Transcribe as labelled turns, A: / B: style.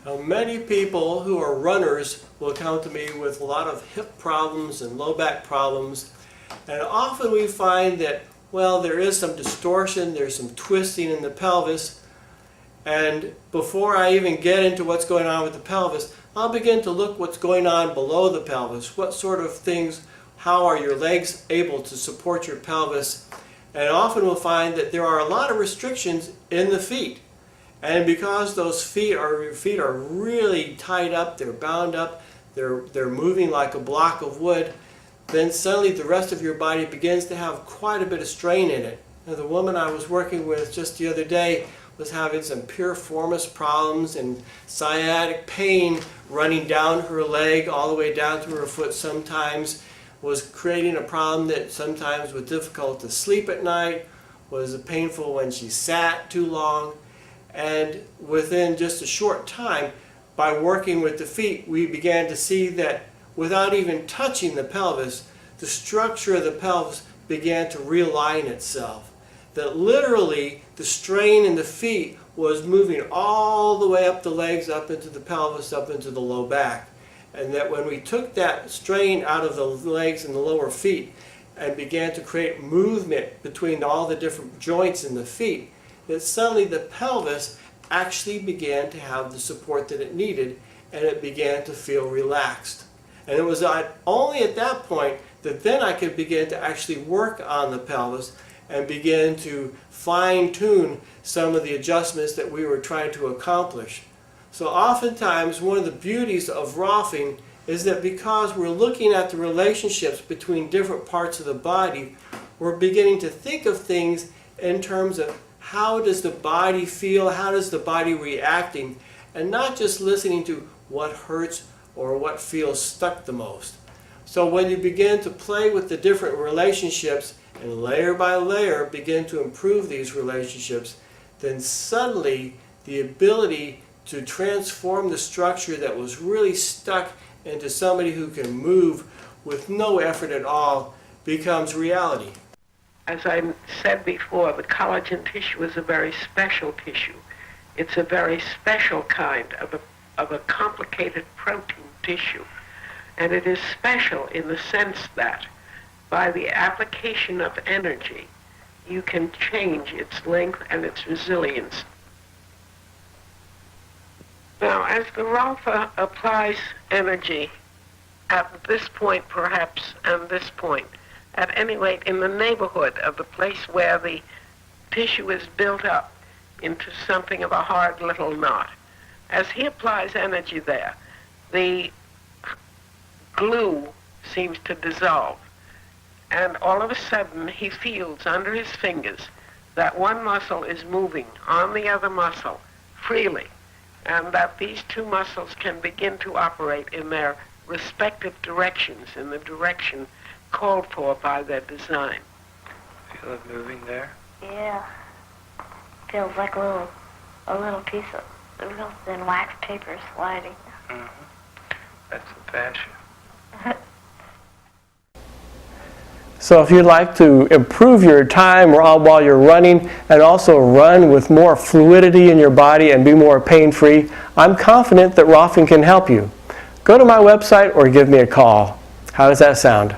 A: Now, many people who are runners will come to me with a lot of hip problems and low back problems, and often we find that, well, there is some distortion, there's some twisting in the pelvis, and before I even get into what's going on with the pelvis, I'll begin to look what's going on below the pelvis. What sort of things, how are your legs able to support your pelvis? And often we'll find that there are a lot of restrictions in the feet. And because those your feet are really tied up, they're bound up, they're moving like a block of wood, then suddenly the rest of your body begins to have quite a bit of strain in it. Now, the woman I was working with just the other day was having some piriformis problems and sciatic pain running down her leg all the way down to her foot sometimes, was creating a problem that sometimes was difficult to sleep at night, was painful when she sat too long. And within just a short time, by working with the feet, we began to see that without even touching the pelvis, the structure of the pelvis began to realign itself. That literally the strain in the feet was moving all the way up the legs, up into the pelvis, up into the low back. And that when we took that strain out of the legs and the lower feet and began to create movement between all the different joints in the feet, that suddenly the pelvis actually began to have the support that it needed, and it began to feel relaxed. And it was only at that point that then I could begin to actually work on the pelvis and begin to fine-tune some of the adjustments that we were trying to accomplish. So oftentimes one of the beauties of Rolfing is that because we're looking at the relationships between different parts of the body, we're beginning to think of things in terms of how does the body feel, how does the body reacting, and not just listening to what hurts or what feels stuck the most. So when you begin to play with the different relationships and layer by layer begin to improve these relationships, then suddenly the ability to transform the structure that was really stuck into somebody who can move with no effort at all becomes reality.
B: As I said before, the collagen tissue is a very special tissue. It's a very special kind of a complicated protein tissue. And it is special in the sense that by the application of energy, you can change its length and its resilience. Now, as the Rolfer applies energy at this point perhaps and this point, at any rate in the neighborhood of the place where the tissue is built up into something of a hard little knot, as he applies energy there, the glue seems to dissolve. And all of a sudden, he feels under his fingers that one muscle is moving on the other muscle freely, and that these two muscles can begin to operate in their respective directions, in the direction called for by their design.
C: Feel it moving there?
D: Yeah. Feels like a little piece of real thin wax paper sliding.
C: Mm-hmm. That's the fascia.
A: So if you'd like to improve your time while you're running and also run with more fluidity in your body and be more pain-free, I'm confident that Rolfing can help you. Go to my website or give me a call. How does that sound?